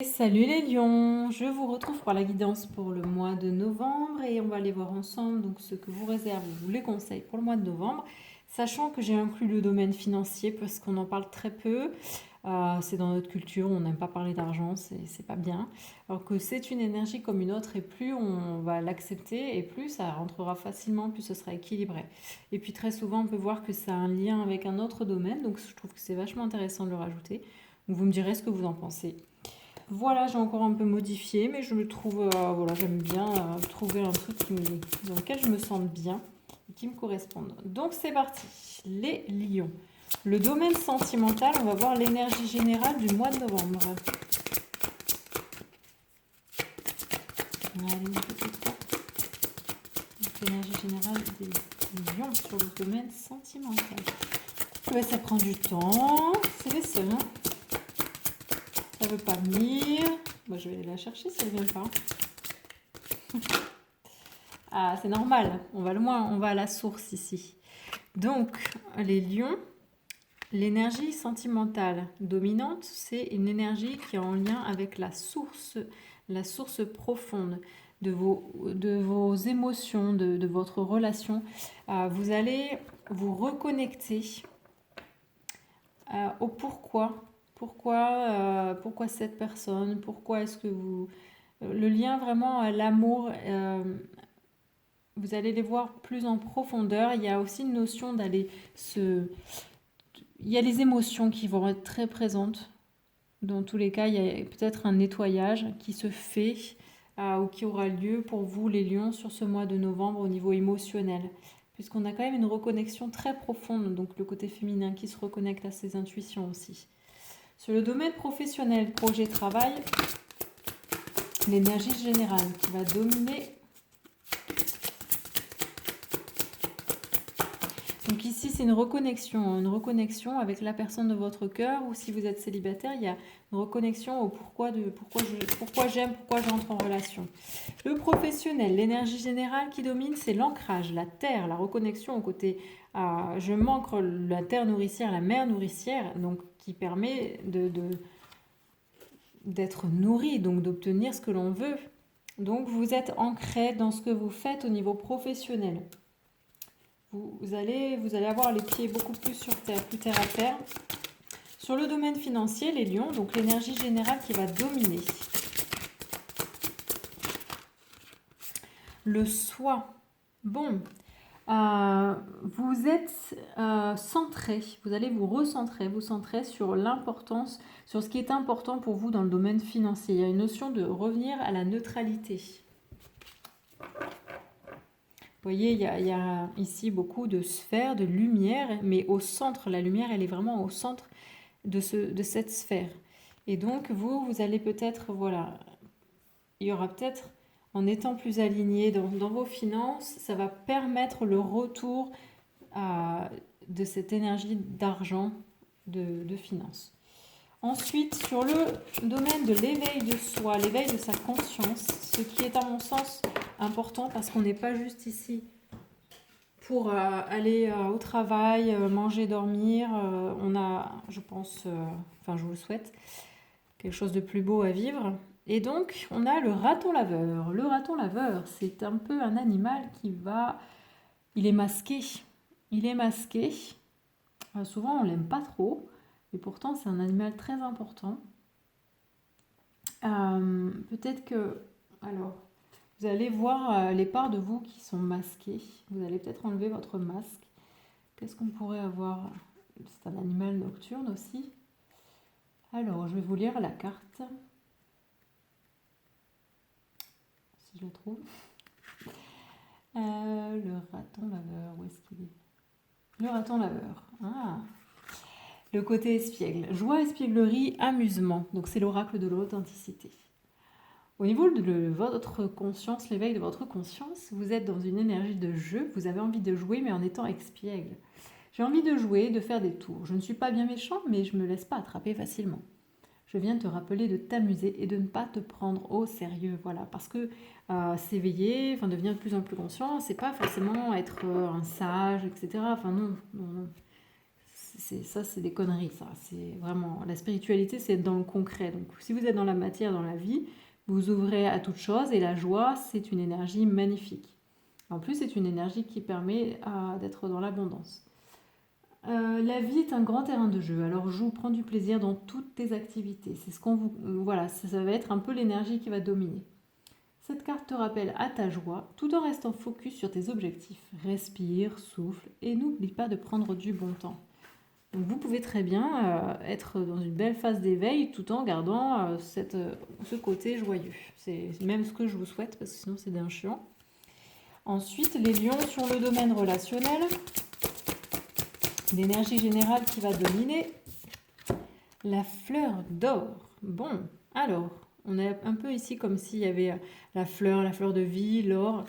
Salut les lions, je vous retrouve pour la guidance pour le mois de novembre et on va aller voir ensemble donc ce que vous réserve ou les conseils pour le mois de novembre, sachant que j'ai inclus le domaine financier parce qu'on en parle très peu. C'est dans notre culture, on n'aime pas parler d'argent, c'est pas bien. Alors que c'est une énergie comme une autre et plus on va l'accepter et plus ça rentrera facilement, plus ce sera équilibré. Et puis très souvent on peut voir que ça a un lien avec un autre domaine, donc je trouve que c'est vachement intéressant de le rajouter. Donc vous me direz ce que vous en pensez. Voilà, j'ai encore un peu modifié, mais je me trouve, voilà, j'aime bien trouver un truc dans lequel je me sente bien et qui me corresponde. Donc c'est parti, les lions. Le domaine sentimental, on va voir l'énergie générale du mois de novembre. Allez, une petite fois. Donc, l'énergie générale des lions sur le domaine sentimental. Ouais, ça prend du temps, c'est les seuls, hein. Ça veut pas venir. Moi, je vais aller la chercher si elle vient pas. Ah, c'est normal, on va loin, on va à la source ici. Donc, les lions, l'énergie sentimentale dominante, c'est une énergie qui est en lien avec la source profonde de vos émotions, de votre relation. Vous allez vous reconnecter au pourquoi. Pourquoi cette personne? Pourquoi est-ce que vous... Le lien vraiment à l'amour... vous allez les voir plus en profondeur. Il y a aussi une notion d'aller se... Il y a les émotions qui vont être très présentes. Dans tous les cas, il y a peut-être un nettoyage qui se fait ou qui aura lieu pour vous, les lions, sur ce mois de novembre au niveau émotionnel. Puisqu'on a quand même une reconnexion très profonde, donc le côté féminin qui se reconnecte à ses intuitions aussi. Sur le domaine professionnel, projet, travail, l'énergie générale qui va dominer. Donc ici, c'est une reconnexion avec la personne de votre cœur, ou si vous êtes célibataire, il y a une reconnexion au pourquoi j'aime, pourquoi j'entre en relation. Le professionnel, l'énergie générale qui domine, c'est l'ancrage, la terre, la reconnexion au côté je manque la terre nourricière, la mer nourricière, donc qui permet d'être nourri, donc d'obtenir ce que l'on veut. Donc vous êtes ancré dans ce que vous faites au niveau professionnel. Vous allez avoir les pieds beaucoup plus sur terre, plus terre à terre. Sur le domaine financier, les lions, donc l'énergie générale qui va dominer. Le soi. Bon, vous êtes centré, vous allez vous centrer sur l'importance, sur ce qui est important pour vous dans le domaine financier. Il y a une notion de revenir à la neutralité. Vous voyez, il y a ici beaucoup de sphères, de lumière, mais au centre, la lumière, elle est vraiment au centre de cette sphère. Et donc, vous allez peut-être, voilà, il y aura peut-être, en étant plus aligné dans vos finances, ça va permettre le retour de cette énergie d'argent, de finances. Ensuite, sur le domaine de l'éveil de soi, l'éveil de sa conscience, ce qui est à mon sens important parce qu'on n'est pas juste ici pour aller au travail, manger, dormir. On a, je pense, enfin je vous le souhaite, quelque chose de plus beau à vivre. Et donc, on a le raton laveur. Le raton laveur, c'est un peu un animal qui va... Il est masqué. Il est masqué. Souvent, on l'aime pas trop. Et pourtant, c'est un animal très important. Peut-être que... Alors, vous allez voir les parts de vous qui sont masquées. Vous allez peut-être enlever votre masque. Qu'est-ce qu'on pourrait avoir? C'est un animal nocturne aussi. Alors, je vais vous lire la carte. Si je la trouve. Le raton laveur, où est-ce qu'il est? Le raton laveur. Ah. Le côté espiègle. Joie, espièglerie, amusement. Donc, c'est l'oracle de l'authenticité. Au niveau de votre conscience, l'éveil de votre conscience, vous êtes dans une énergie de jeu. Vous avez envie de jouer, mais en étant espiègle. J'ai envie de jouer, de faire des tours. Je ne suis pas bien méchant, mais je ne me laisse pas attraper facilement. Je viens te rappeler de t'amuser et de ne pas te prendre au sérieux. Voilà, parce que s'éveiller, enfin devenir de plus en plus conscient, c'est pas forcément être un sage, etc. Enfin non. ça, c'est des conneries, ça. C'est vraiment... La spiritualité, c'est dans le concret. Donc, si vous êtes dans la matière, dans la vie, vous ouvrez à toute chose et la joie, c'est une énergie magnifique. En plus, c'est une énergie qui permet d'être dans l'abondance. La vie est un grand terrain de jeu, alors joue, prends du plaisir dans toutes tes activités. C'est ce qu'on vous... Voilà, ça va être un peu l'énergie qui va dominer. Cette carte te rappelle à ta joie, tout en restant focus sur tes objectifs. Respire, souffle et n'oublie pas de prendre du bon temps. Donc vous pouvez très bien être dans une belle phase d'éveil tout en gardant ce côté joyeux. C'est même ce que je vous souhaite parce que sinon c'est d'un chiant. Ensuite, les lions sur le domaine relationnel. L'énergie générale qui va dominer. La fleur d'or. Bon, alors, on est un peu ici comme s'il y avait la fleur de vie, l'or,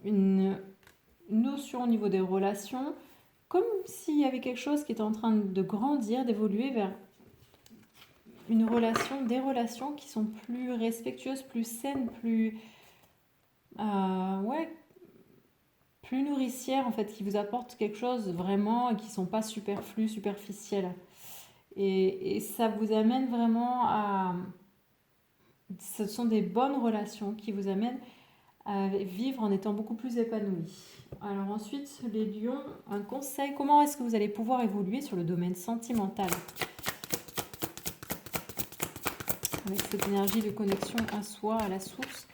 une notion au niveau des relations, comme s'il y avait quelque chose qui était en train de grandir, d'évoluer vers une relation, des relations qui sont plus respectueuses, plus saines, plus nourricières en fait, qui vous apportent quelque chose vraiment et qui ne sont pas superflues, superficielles. Et ça vous amène vraiment à... Ce sont des bonnes relations qui vous amènent à vivre en étant beaucoup plus épanoui. Alors ensuite, les lions, un conseil, comment est-ce que vous allez pouvoir évoluer sur le domaine sentimental avec cette énergie de connexion à soi, à la source.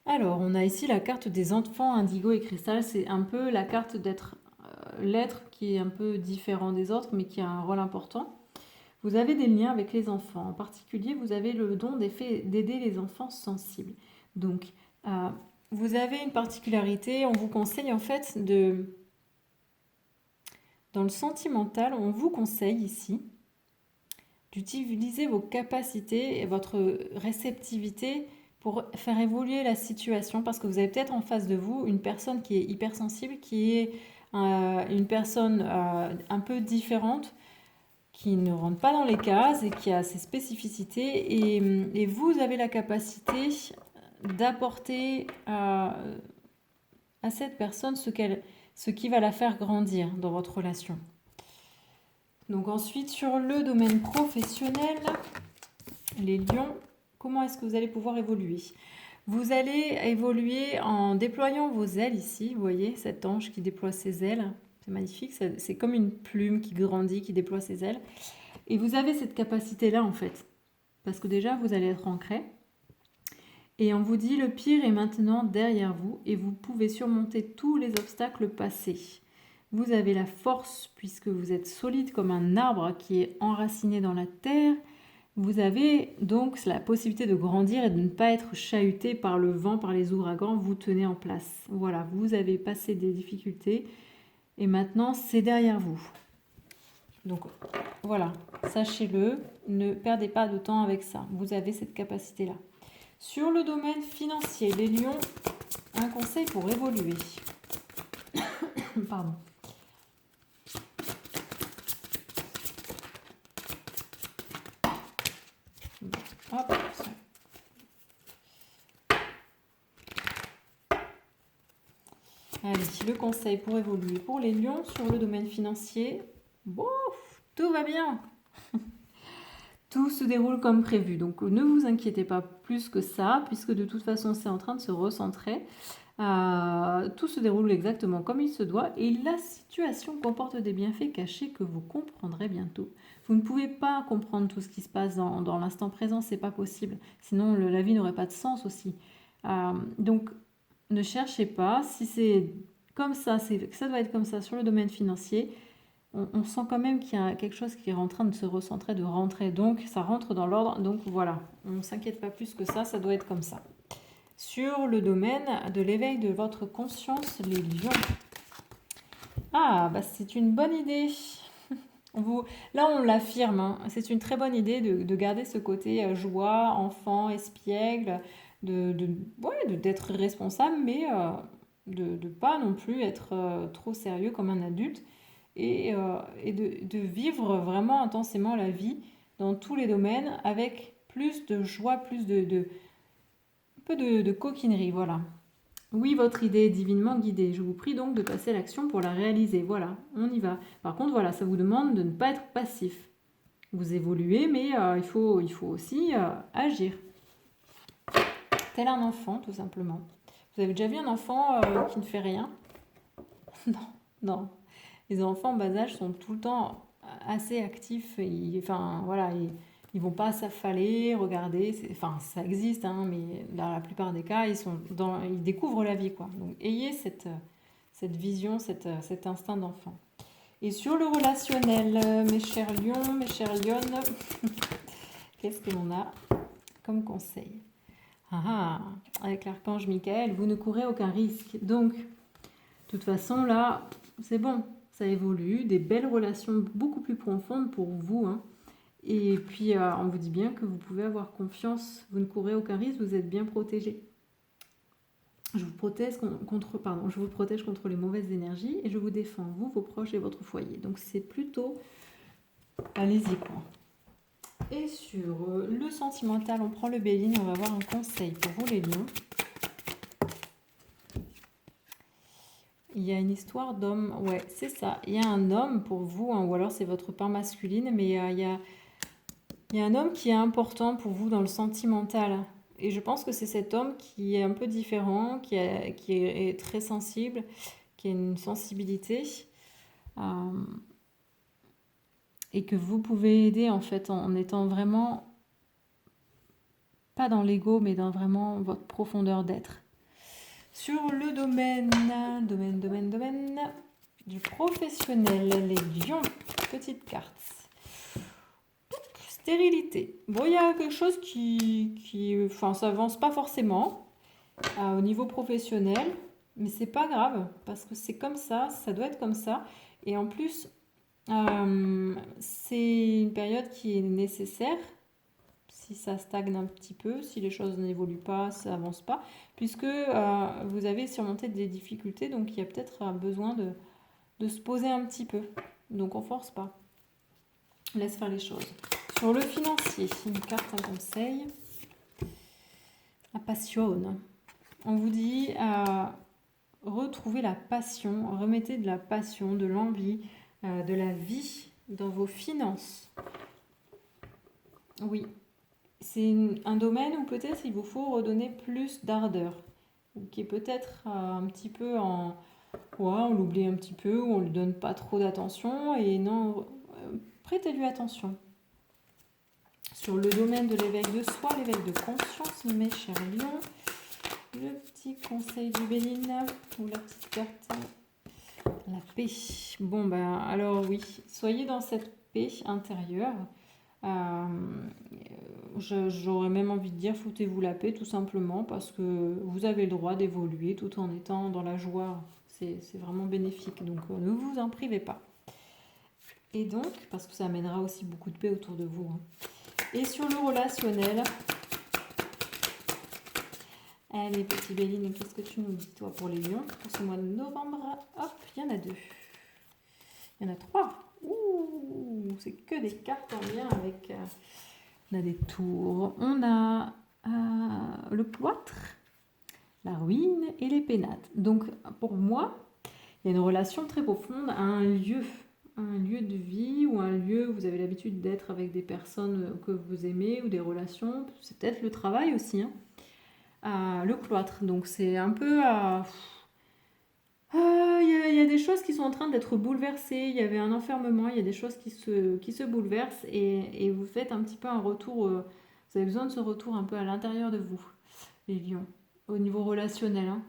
Alors, on a ici la carte des enfants indigo et cristal. C'est un peu la carte d'être l'être qui est un peu différent des autres, mais qui a un rôle important. Vous avez des liens avec les enfants. En particulier, vous avez le don d'aider les enfants sensibles. Donc, vous avez une particularité. On vous conseille en fait dans le sentimental, on vous conseille ici d'utiliser vos capacités et votre réceptivité pour faire évoluer la situation, parce que vous avez peut-être en face de vous une personne qui est hypersensible, qui est une personne un peu différente, qui ne rentre pas dans les cases et qui a ses spécificités, et vous avez la capacité d'apporter à cette personne ce qui va la faire grandir dans votre relation. Donc ensuite, sur le domaine professionnel, les lions, comment est-ce que vous allez pouvoir évoluer ? Vous allez évoluer en déployant vos ailes ici. Vous voyez cet ange qui déploie ses ailes. C'est magnifique, c'est comme une plume qui grandit, qui déploie ses ailes. Et vous avez cette capacité-là en fait. Parce que déjà, vous allez être ancré. Et on vous dit, le pire est maintenant derrière vous et vous pouvez surmonter tous les obstacles passés. Vous avez la force puisque vous êtes solide comme un arbre qui est enraciné dans la terre. Vous avez donc la possibilité de grandir et de ne pas être chahuté par le vent, par les ouragans. Vous tenez en place. Voilà, vous avez passé des difficultés et maintenant c'est derrière vous. Donc voilà, sachez-le, ne perdez pas de temps avec ça. Vous avez cette capacité-là. Sur le domaine financier, les lions, un conseil pour évoluer. Pardon. Hop. Allez, le conseil pour évoluer pour les lions sur le domaine financier. Bon, tout va bien. Tout se déroule comme prévu. Donc ne vous inquiétez pas plus que ça, puisque de toute façon c'est en train de se recentrer. Tout se déroule exactement comme il se doit et la situation comporte des bienfaits cachés que vous comprendrez bientôt. Vous ne pouvez pas comprendre tout ce qui se passe dans l'instant présent, c'est pas possible. Sinon la vie n'aurait pas de sens aussi. Donc ne cherchez pas. Si c'est comme ça, ça doit être comme ça sur le domaine financier. On sent quand même qu'il y a quelque chose qui est en train de se recentrer, de rentrer. Donc ça rentre dans l'ordre. Donc voilà, on ne s'inquiète pas plus que ça doit être comme ça. Sur le domaine de l'éveil de votre conscience, les lions. C'est une bonne idée. Là, on l'affirme. Hein. C'est une très bonne idée de garder ce côté joie, enfant, espiègle, d'être responsable, mais de ne pas non plus être trop sérieux comme un adulte et de vivre vraiment intensément la vie dans tous les domaines avec plus de joie, plus de coquinerie, voilà. Oui, votre idée est divinement guidée. Je vous prie donc de passer à l'action pour la réaliser. Voilà, on y va. Par contre, voilà, ça vous demande de ne pas être passif. Vous évoluez, mais il faut aussi agir. Tel un enfant, tout simplement. Vous avez déjà vu un enfant qui ne fait rien? Non, non. Les enfants en bas âge sont tout le temps assez actifs. Enfin, voilà, ils vont pas s'affaler, regarder. Enfin, ça existe, hein, mais dans la plupart des cas, ils découvrent la vie, quoi. Donc, ayez cette vision, cet instinct d'enfant. Et sur le relationnel, mes chers lions, mes chères lionnes, qu'est-ce que l'on a comme conseil? Avec l'archange Michael, vous ne courez aucun risque. Donc, de toute façon, là, c'est bon, ça évolue, des belles relations beaucoup plus profondes pour vous, hein. Et puis, on vous dit bien que vous pouvez avoir confiance, vous ne courez aucun risque, vous êtes bien protégé. Je vous protège contre les mauvaises énergies et je vous défends, vous, vos proches et votre foyer. Donc, c'est plutôt, allez-y, quoi. Et sur le sentimental, on prend le Béline, on va avoir un conseil pour vous, les lions. Il y a une histoire d'homme, ouais, c'est ça. Il y a un homme pour vous, hein, ou alors c'est votre part masculine, mais il y a un homme qui est important pour vous dans le sentimental. Et je pense que c'est cet homme qui est un peu différent, qui est très sensible, qui a une sensibilité, euh, et que vous pouvez aider en fait en étant vraiment, pas dans l'ego, mais dans vraiment votre profondeur d'être. Sur le domaine du professionnel, les lions, petite carte. Stérilité. Bon, il y a quelque chose enfin, ça avance pas forcément au niveau professionnel, mais c'est pas grave parce que c'est comme ça doit être comme ça. Et en plus, c'est une période qui est nécessaire. Si ça stagne un petit peu, si les choses n'évoluent pas, ça avance pas, puisque vous avez surmonté des difficultés, donc il y a peut-être besoin de se poser un petit peu. Donc on force pas. On laisse faire les choses. Sur le financier, une carte, un conseil. La passion. On vous dit retrouvez la passion, remettez de la passion, de l'envie, de la vie dans vos finances. Oui, c'est un domaine où peut-être il vous faut redonner plus d'ardeur, qui est peut-être un petit peu on l'oublie un petit peu, ou on lui donne pas trop d'attention, et non, prêtez-lui attention. Sur le domaine de l'éveil de soi, l'éveil de conscience, mes chers lions, le petit conseil du Béline, ou la petite carte, la paix. Bon, ben alors oui, soyez dans cette paix intérieure. J'aurais même envie de dire foutez-vous la paix tout simplement parce que vous avez le droit d'évoluer tout en étant dans la joie. C'est vraiment bénéfique, donc ne vous en privez pas. Et donc, parce que ça amènera aussi beaucoup de paix autour de vous, hein. Et sur le relationnel, allez petit Béline, qu'est-ce que tu nous dis toi pour les lions pour ce mois de novembre? Hop, il y en a 2. Il y en a 3. Ouh, c'est que des cartes en lien avec... on a des tours, on a le cloître, la ruine et les pénates. Donc pour moi, il y a une relation très profonde à un lieu de vie ou un lieu où vous avez l'habitude d'être avec des personnes que vous aimez ou des relations. C'est peut-être le travail aussi, hein. Le cloître. Donc c'est un peu... il y a des choses qui sont en train d'être bouleversées. Il y avait un enfermement, il y a des choses qui se bouleversent et vous faites un petit peu un retour. Vous avez besoin de ce retour un peu à l'intérieur de vous, les lions, au niveau relationnel, hein.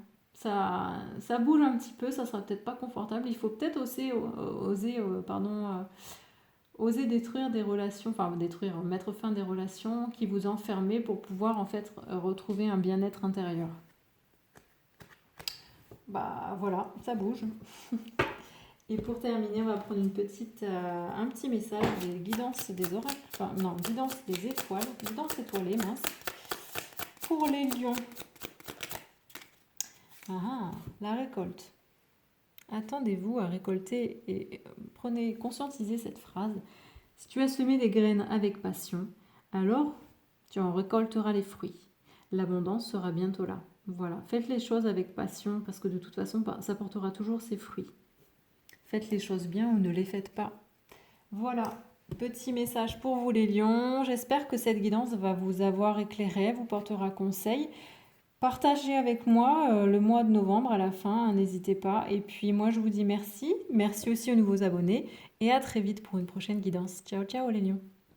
Ça bouge un petit peu, ça sera peut-être pas confortable. Il faut peut-être oser détruire des relations, enfin mettre fin à des relations qui vous enfermaient pour pouvoir en fait retrouver un bien-être intérieur. Bah voilà, ça bouge. Et pour terminer, on va prendre un petit message des guidances des oracles, guidance des étoiles, guidance étoilée, mince, pour les lions. La récolte. Attendez-vous à récolter et conscientisez cette phrase. Si tu as semé des graines avec passion, alors tu en récolteras les fruits. L'abondance sera bientôt là. Voilà, faites les choses avec passion parce que de toute façon, ça portera toujours ses fruits. Faites les choses bien ou ne les faites pas. Voilà, petit message pour vous les lions. J'espère que cette guidance va vous avoir éclairé, vous portera conseil. Partagez avec moi le mois de novembre à la fin, hein, n'hésitez pas. Et puis moi, je vous dis merci. Merci aussi aux nouveaux abonnés et à très vite pour une prochaine guidance. Ciao, ciao les lions.